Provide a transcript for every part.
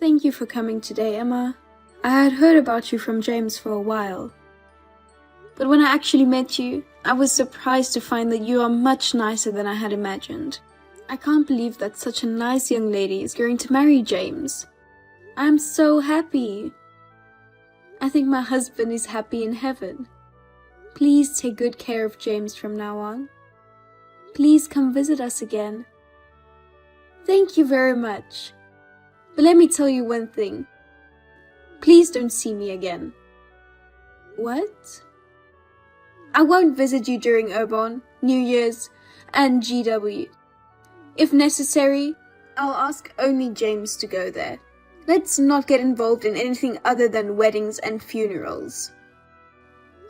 Thank you for coming today, Emma. I had heard about you from James for a while. But when I actually met you, I was surprised to find that you are much nicer than I had imagined. I can't believe that such a nice young lady is going to marry James. I am so happy. I think my husband is happy in heaven. Please take good care of James from now on. Please come visit us again. Thank you very much. But let me tell you one thing. Please don't see me again. What? I won't visit you during Urban, New Year's, and GW. If necessary, I'll ask only James to go there. Let's not get involved in anything other than weddings and funerals.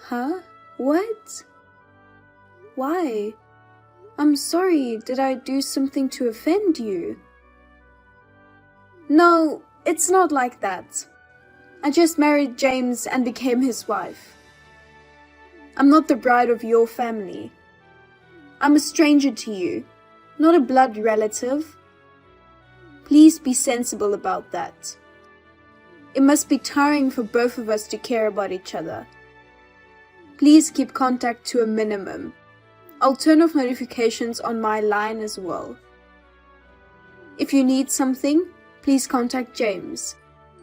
Huh? What? Why? I'm sorry, did I do something to offend you? No, it's not like that. I just married James and became his wife. I'm not the bride of your family. I'm a stranger to you, not a blood relative. Please be sensible about that. It must be tiring for both of us to care about each other. Please keep contact to a minimum. I'll turn off notifications on my line as well. If you need something, please contact James.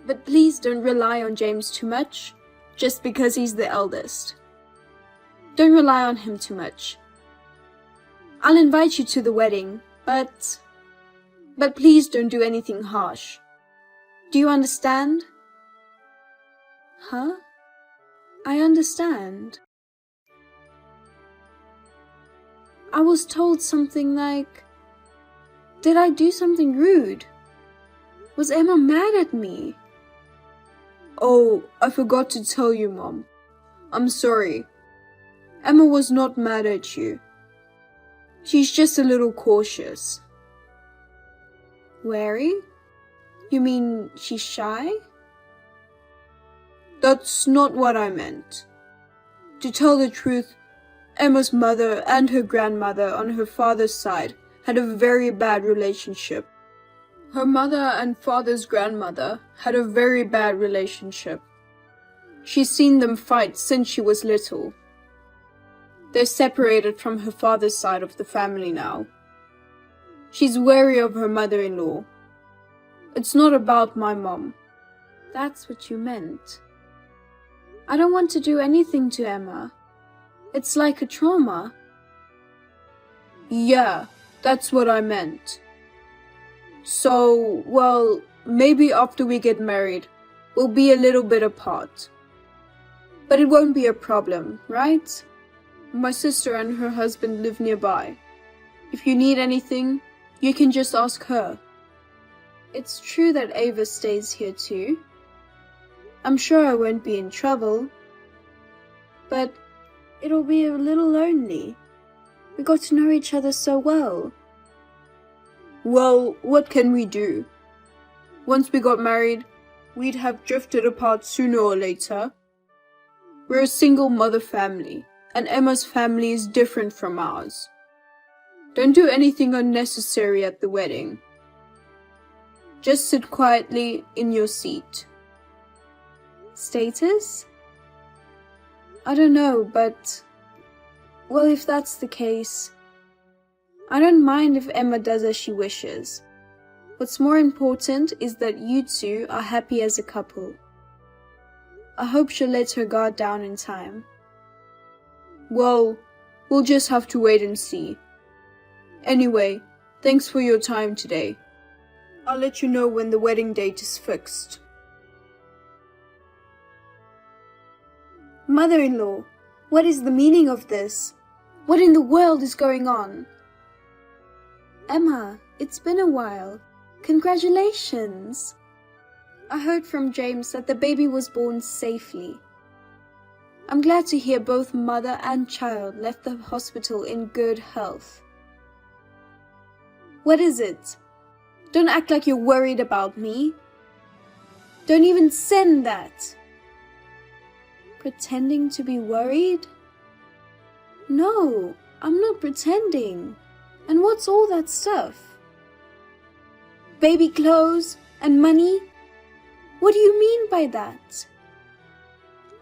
But please don't rely on James too much, just because he's the eldest. Don't rely on him too much. I'll invite you to the wedding, but please don't do anything harsh. Do you understand? Huh? I understand. I was told something like, did I do something rude? Was Emma mad at me? Oh, I forgot to tell you, Mom. I'm sorry. Emma was not mad at you. She's just a little cautious. Wary? You mean she's shy? That's not what I meant. To tell the truth, Emma's mother and her grandmother on her father's side had a very bad relationship. Her mother and father's grandmother had a very bad relationship. She's seen them fight since she was little. They're separated from her father's side of the family now. She's wary of her mother-in-law. It's not about my mom. That's what you meant. I don't want to do anything to Emma. It's like a trauma. Yeah, that's what I meant. So, well, maybe after we get married, we'll be a little bit apart. But it won't be a problem, right? My sister and her husband live nearby. If you need anything, you can just ask her. It's true that Ava stays here too. I'm sure I won't be in trouble. But it'll be a little lonely. We got to know each other so well. Well, what can we do? Once we got married, we'd have drifted apart sooner or later. We're a single mother family, and Emma's family is different from ours. Don't do anything unnecessary at the wedding. Just sit quietly in your seat. Status? I don't know, but... well, if that's the case... I don't mind if Emma does as she wishes. What's more important is that you two are happy as a couple. I hope she'll let her guard down in time. Well, we'll just have to wait and see. Anyway, thanks for your time today. I'll let you know when the wedding date is fixed. Mother-in-law, what is the meaning of this? What in the world is going on? Emma, it's been a while. Congratulations! I heard from James that the baby was born safely. I'm glad to hear both mother and child left the hospital in good health. What is it? Don't act like you're worried about me. Don't even send that. Pretending to be worried? No, I'm not pretending. And what's all that stuff? Baby clothes and money? What do you mean by that?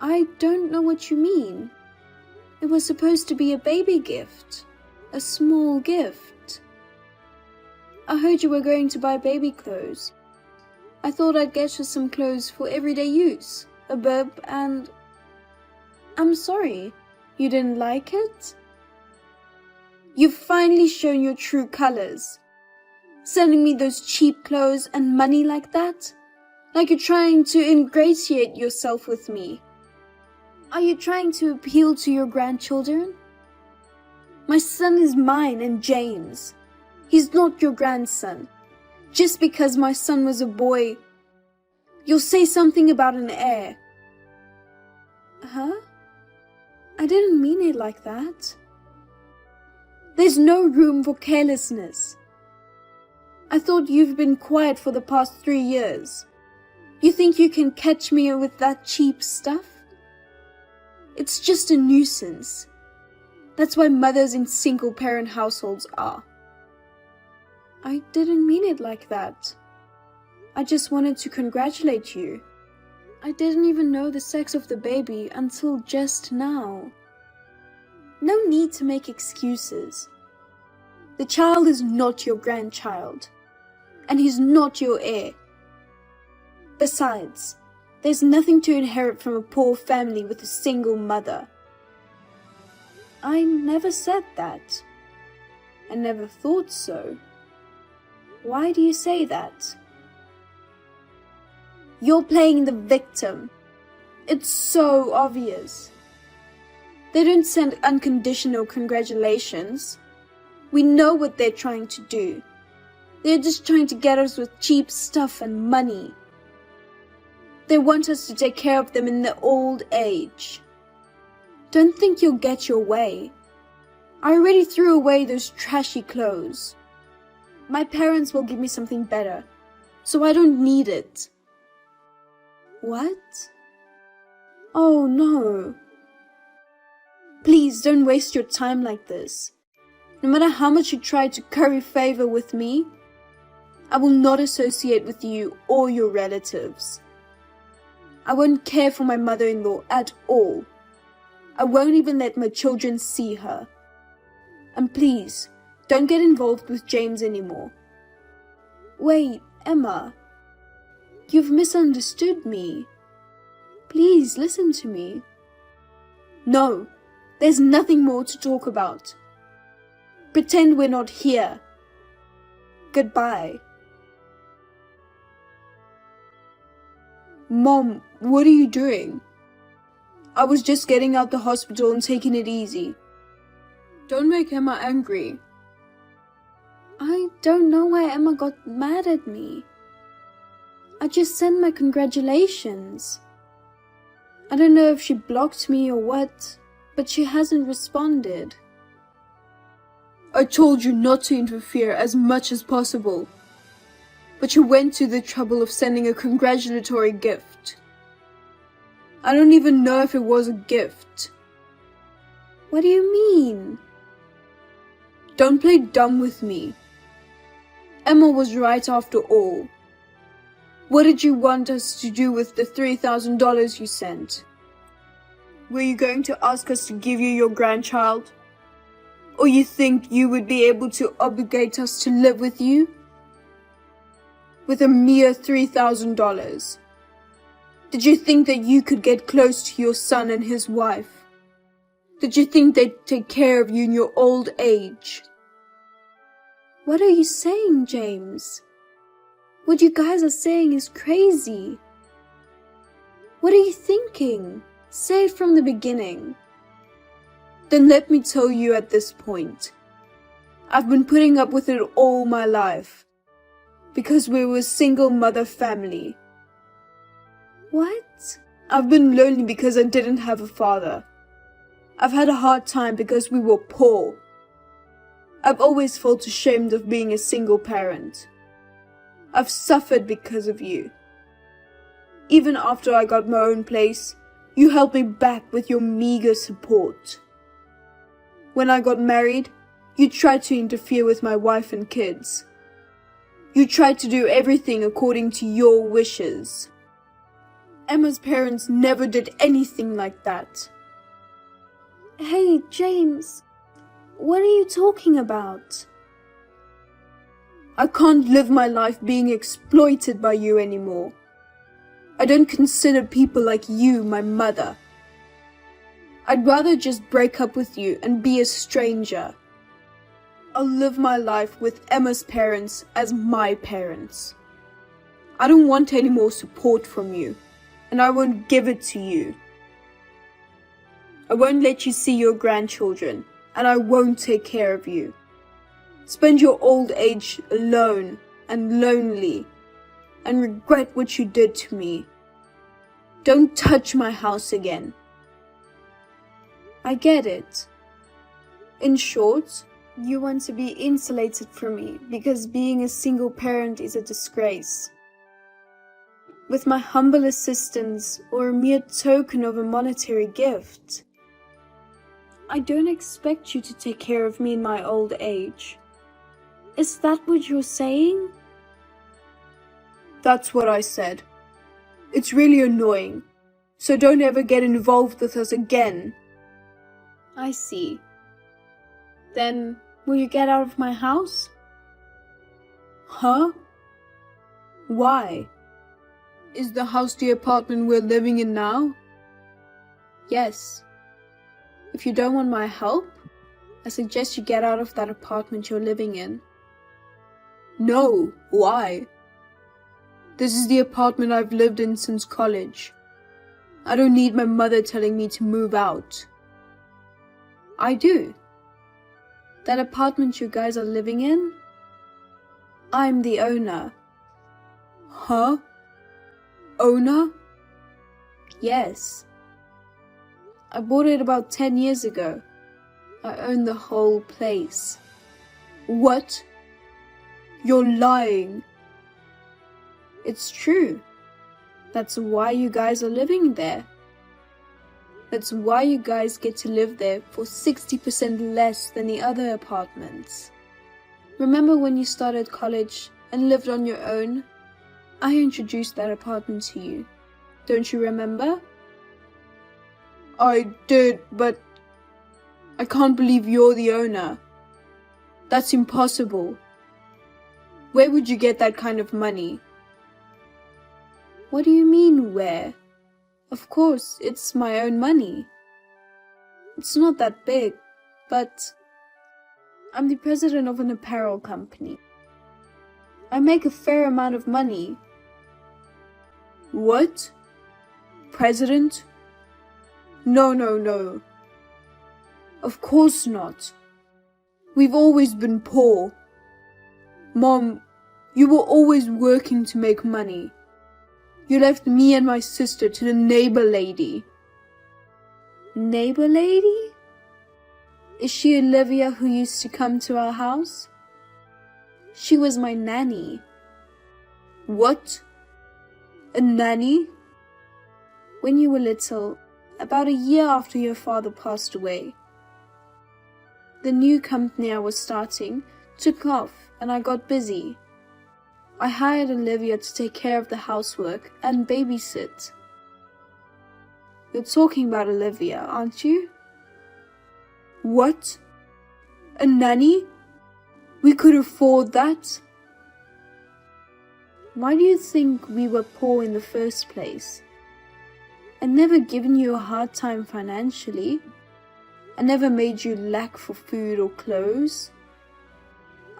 I don't know what you mean. It was supposed to be a baby gift. A small gift. I heard you were going to buy baby clothes. I thought I'd get you some clothes for everyday use. A bib and... I'm sorry. You didn't like it? You've finally shown your true colors. Sending me those cheap clothes and money like that? Like you're trying to ingratiate yourself with me. Are you trying to appeal to your grandchildren? My son is mine and James. He's not your grandson. Just because my son was a boy, you'll say something about an heir. Huh? I didn't mean it like that. There's no room for carelessness. I thought you've been quiet for the past 3 years. You think you can catch me with that cheap stuff? It's just a nuisance. That's why mothers in single-parent households are. I didn't mean it like that. I just wanted to congratulate you. I didn't even know the sex of the baby until just now. No need to make excuses. The child is not your grandchild, and he's not your heir. Besides, there's nothing to inherit from a poor family with a single mother. I never said that. I never thought so. Why do you say that? You're playing the victim. It's so obvious. They don't send unconditional congratulations. We know what they're trying to do. They're just trying to get us with cheap stuff and money. They want us to take care of them in their old age. Don't think you'll get your way. I already threw away those trashy clothes. My parents will give me something better, so I don't need it. What? Oh no. Please don't waste your time like this. No matter how much you try to curry favor with me, I will not associate with you or your relatives. I won't care for my mother-in-law at all. I won't even let my children see her. And please, don't get involved with James anymore. Wait, Emma. You've misunderstood me. Please listen to me. No, there's nothing more to talk about. Pretend we're not here. Goodbye. Mom, what are you doing? I was just getting out the hospital and taking it easy. Don't make Emma angry. I don't know why Emma got mad at me. I just sent my congratulations. I don't know if she blocked me or what, but she hasn't responded. I told you not to interfere as much as possible, but you went to the trouble of sending a congratulatory gift. I don't even know if it was a gift. What do you mean? Don't play dumb with me. Emma was right after all. What did you want us to do with the $3,000 you sent? Were you going to ask us to give you your grandchild? Or you think you would be able to obligate us to live with you? With a mere $3,000. Did you think that you could get close to your son and his wife? Did you think they'd take care of you in your old age? What are you saying, James? What you guys are saying is crazy. What are you thinking? Say it from the beginning. Then let me tell you at this point. I've been putting up with it all my life. Because we were a single mother family. What? I've been lonely because I didn't have a father. I've had a hard time because we were poor. I've always felt ashamed of being a single parent. I've suffered because of you. Even after I got my own place, you held me back with your meager support. When I got married, you tried to interfere with my wife and kids. You tried to do everything according to your wishes. Emma's parents never did anything like that. Hey, James, what are you talking about? I can't live my life being exploited by you anymore. I don't consider people like you my mother. I'd rather just break up with you and be a stranger. I'll live my life with Emma's parents as my parents. I don't want any more support from you, and I won't give it to you. I won't let you see your grandchildren, and I won't take care of you. Spend your old age alone and lonely, and regret what you did to me. Don't touch my house again. I get it. In short, you want to be insulated from me because being a single parent is a disgrace. With my humble assistance or a mere token of a monetary gift, I don't expect you to take care of me in my old age. Is that what you're saying? That's what I said. It's really annoying, so don't ever get involved with us again. I see. Then, will you get out of my house? Huh? Why? Is the house the apartment we're living in now? Yes. If you don't want my help, I suggest you get out of that apartment you're living in. No, why? This is the apartment I've lived in since college. I don't need my mother telling me to move out. I do. That apartment you guys are living in? I'm the owner. Huh? Owner? Yes. I bought it about 10 years ago. I own the whole place. What? You're lying. It's true. That's why you guys are living there. That's why you guys get to live there for 60% less than the other apartments. Remember when you started college and lived on your own? I introduced that apartment to you. Don't you remember? I did, but I can't believe you're the owner. That's impossible. Where would you get that kind of money? What do you mean, where? Of course, it's my own money. It's not that big, but I'm the president of an apparel company. I make a fair amount of money. What? President? No. Of course not. We've always been poor. Mom, you were always working to make money. You left me and my sister to the neighbor lady. Neighbor lady? Is she Olivia who used to come to our house? She was my nanny. What? A nanny? When you were little, about a year after your father passed away, the new company I was starting took off and I got busy. I hired Olivia to take care of the housework and babysit. You're talking about Olivia, aren't you? What? A nanny? We could afford that? Why do you think we were poor in the first place? I never given you a hard time financially. I never made you lack for food or clothes.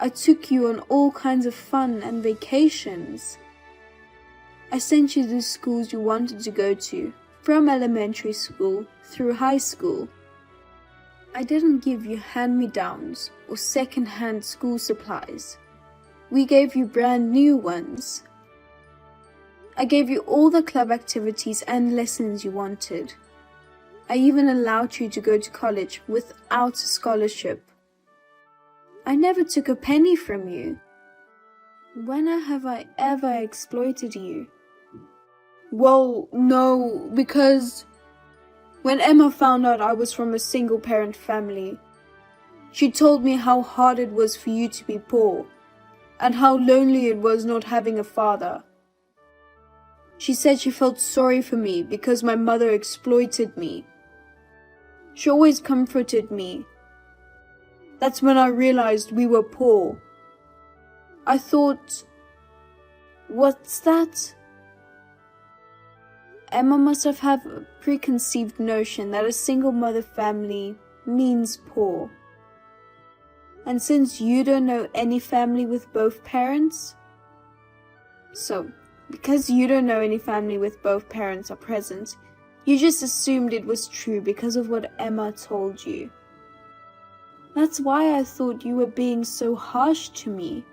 I took you on all kinds of fun and vacations. I sent you to the schools you wanted to go to, from elementary school through high school. I didn't give you hand-me-downs or second-hand school supplies. We gave you brand new ones. I gave you all the club activities and lessons you wanted. I even allowed you to go to college without a scholarship. I never took a penny from you. When have I ever exploited you? Well, no, because when Emma found out I was from a single-parent family, she told me how hard it was for you to be poor, and how lonely it was not having a father. She said she felt sorry for me because my mother exploited me. She always comforted me. That's when I realized we were poor. I thought, what's that? Emma must have had a preconceived notion that a single mother family means poor. And since you don't know any family with both parents, because you don't know any family with both parents are present, you just assumed it was true because of what Emma told you. That's why I thought you were being so harsh to me.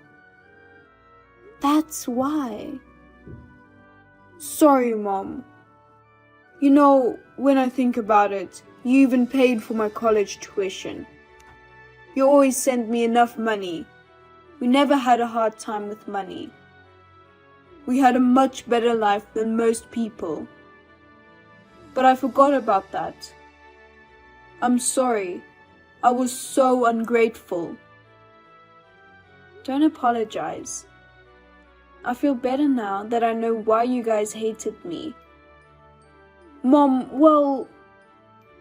That's why. Sorry, Mom. You know, when I think about it, you even paid for my college tuition. You always sent me enough money. We never had a hard time with money. We had a much better life than most people. But I forgot about that. I'm sorry. I was so ungrateful. Don't apologize. I feel better now that I know why you guys hated me. Mom, well...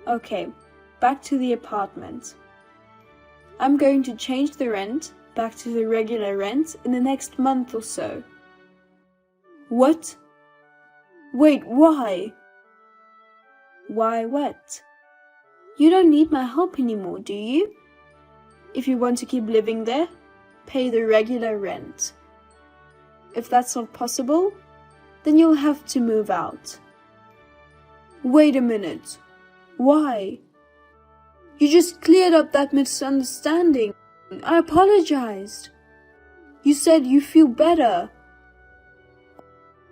Okay, back to the apartment. I'm going to change the rent back to the regular rent in the next month or so. What? Wait, why? Why what? You don't need my help anymore, do you? If you want to keep living there, pay the regular rent. If that's not possible, then you'll have to move out. Wait a minute. Why? You just cleared up that misunderstanding. I apologized. You said you feel better.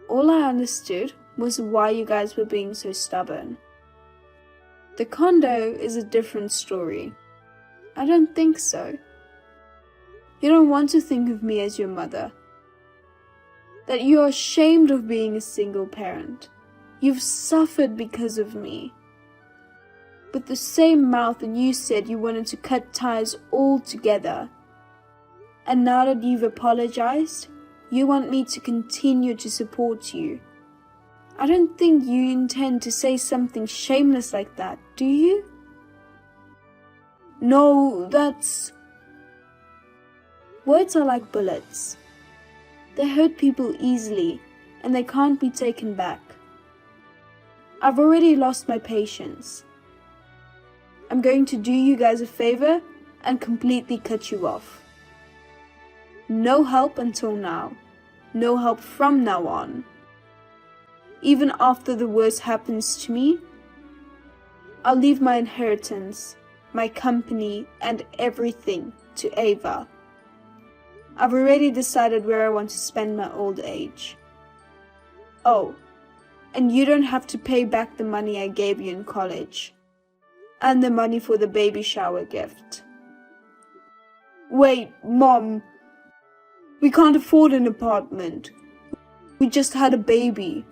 All I understood was why you guys were being so stubborn. The condo is a different story. I don't think so. You don't want to think of me as your mother. That you are ashamed of being a single parent. You've suffered because of me. With the same mouth that you said you wanted to cut ties altogether. And now that you've apologized, you want me to continue to support you. I don't think you intend to say something shameless like that, do you? No, that's... Words are like bullets. They hurt people easily, and they can't be taken back. I've already lost my patience. I'm going to do you guys a favor and completely cut you off. No help until now. No help from now on. Even after the worst happens to me, I'll leave my inheritance, my company, and everything to Ava. I've already decided where I want to spend my old age. Oh, and you don't have to pay back the money I gave you in college. And the money for the baby shower gift. Wait, Mom. We can't afford an apartment. We just had a baby.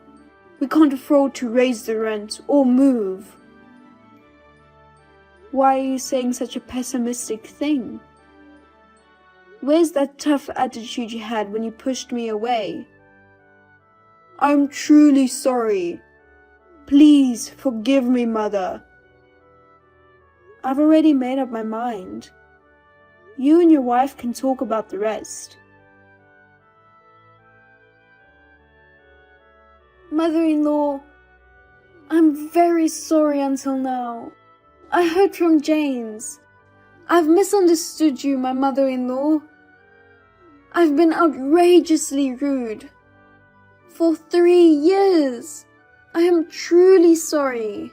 We can't afford to raise the rent or move. Why are you saying such a pessimistic thing? Where's that tough attitude you had when you pushed me away? I'm truly sorry. Please forgive me, Mother. I've already made up my mind. You and your wife can talk about the rest. Mother-in-law, I'm very sorry until now. I heard from James. I've misunderstood you, my mother-in-law. I've been outrageously rude. For 3 years. I am truly sorry.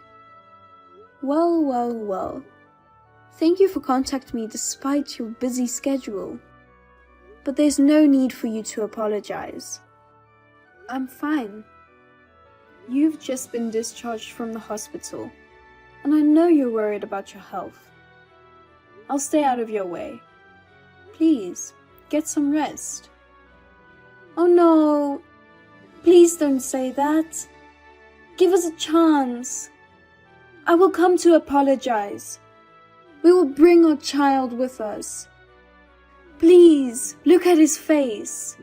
Well. Thank you for contacting me despite your busy schedule. But there's no need for you to apologize. I'm fine. You've just been discharged from the hospital, and I know you're worried about your health. I'll stay out of your way. Please, get some rest. Oh no, please don't say that. Give us a chance. I will come to apologize. We will bring our child with us. Please, look at his face.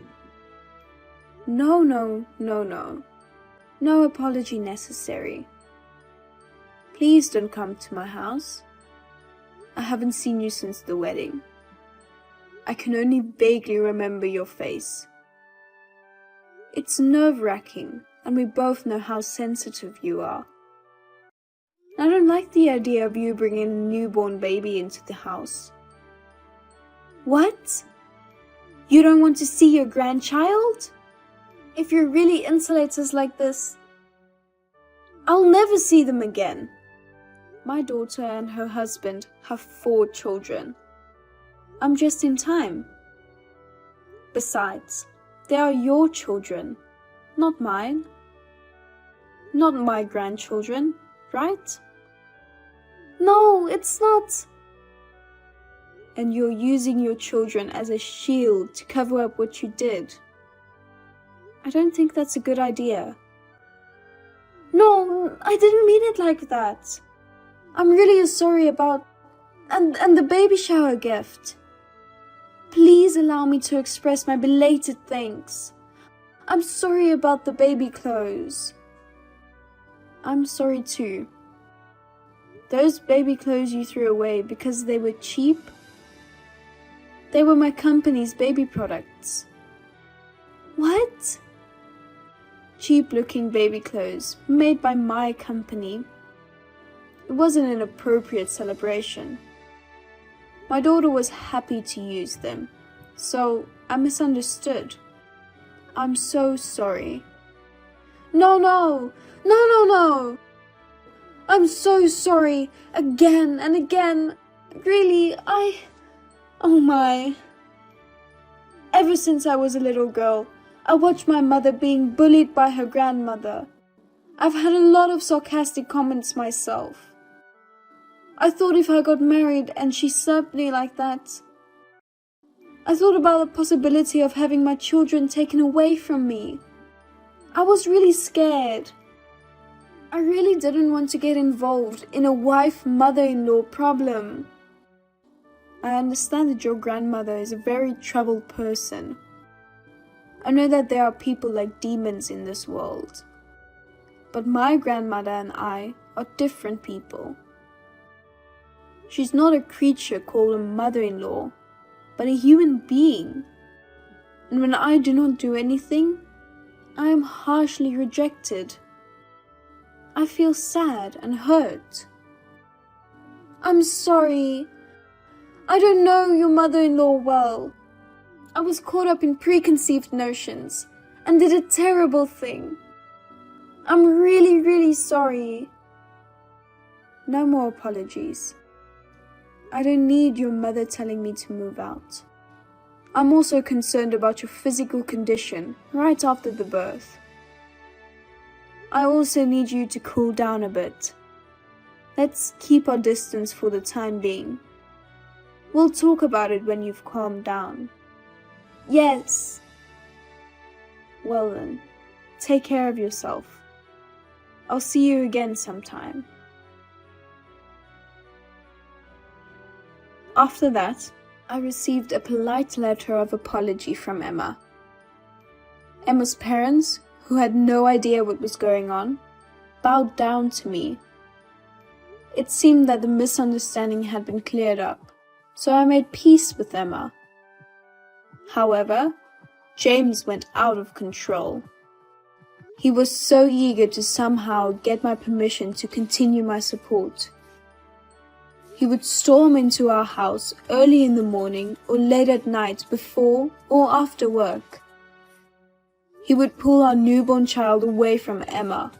No. No apology necessary. Please don't come to my house. I haven't seen you since the wedding. I can only vaguely remember your face. It's nerve-wracking, and we both know how sensitive you are. I don't like the idea of you bringing a newborn baby into the house. What? You don't want to see your grandchild? If you're really insulators like this, I'll never see them again. My daughter and her husband have 4 children. I'm just in time. Besides, they are your children, not mine. Not my grandchildren, right? No, it's not. And you're using your children as a shield to cover up what you did. I don't think that's a good idea. No, I didn't mean it like that. I'm really sorry about... And the baby shower gift. Please allow me to express my belated thanks. I'm sorry about the baby clothes. I'm sorry too. Those baby clothes you threw away because they were cheap? They were my company's baby products. What? Cheap-looking baby clothes made by my company. It wasn't an appropriate celebration. My daughter was happy to use them, so I misunderstood. I'm so sorry. No. I'm so sorry, again and again. Really, oh my. Ever since I was a little girl, I watched my mother being bullied by her grandmother. I've had a lot of sarcastic comments myself. I thought if I got married and she served me like that, I thought about the possibility of having my children taken away from me. I was really scared. I really didn't want to get involved in a wife-mother-in-law problem. I understand that your grandmother is a very troubled person. I know that there are people like demons in this world. But my grandmother and I are different people. She's not a creature called a mother-in-law, but a human being. And when I do not do anything, I am harshly rejected. I feel sad and hurt. I'm sorry. I don't know your mother-in-law well. I was caught up in preconceived notions and did a terrible thing. I'm really sorry. No more apologies. I don't need your mother telling me to move out. I'm also concerned about your physical condition right after the birth. I also need you to cool down a bit. Let's keep our distance for the time being. We'll talk about it when you've calmed down. Yes. Well then, take care of yourself. I'll see you again sometime. After that, I received a polite letter of apology from Emma. Emma's parents, who had no idea what was going on, bowed down to me. It seemed that the misunderstanding had been cleared up, so I made peace with Emma. However, James went out of control. He was so eager to somehow get my permission to continue my support. He would storm into our house early in the morning or late at night before or after work. He would pull our newborn child away from Emma.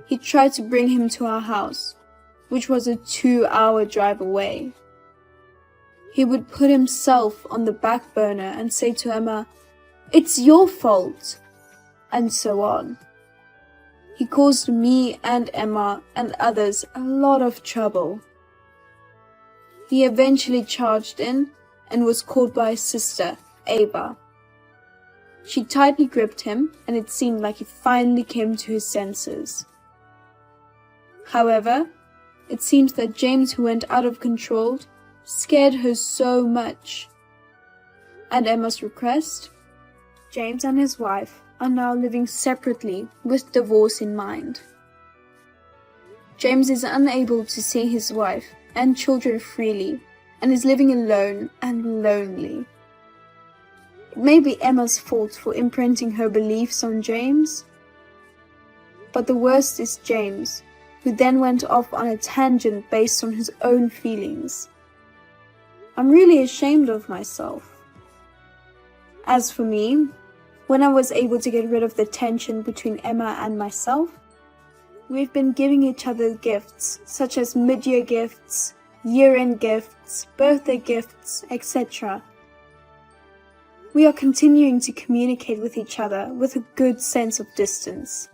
He tried to bring him to our house, which was a 2-hour drive away. He would put himself on the back burner and say to Emma, "It's your fault," and so on. He caused me and Emma and others a lot of trouble. He eventually charged in and was caught by his sister, Ava. She tightly gripped him, and it seemed like he finally came to his senses. However, it seems that James, who went out of control, scared her so much. At Emma's request, James and his wife are now living separately with divorce in mind. James is unable to see his wife and children freely and is living alone and lonely. It may be Emma's fault for imprinting her beliefs on James, but the worst is James, who then went off on a tangent based on his own feelings. I'm really ashamed of myself. As for me, when I was able to get rid of the tension between Emma and myself, we've been giving each other gifts, such as mid-year gifts, year-end gifts, birthday gifts, etc. We are continuing to communicate with each other with a good sense of distance.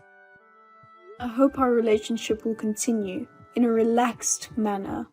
I hope our relationship will continue in a relaxed manner.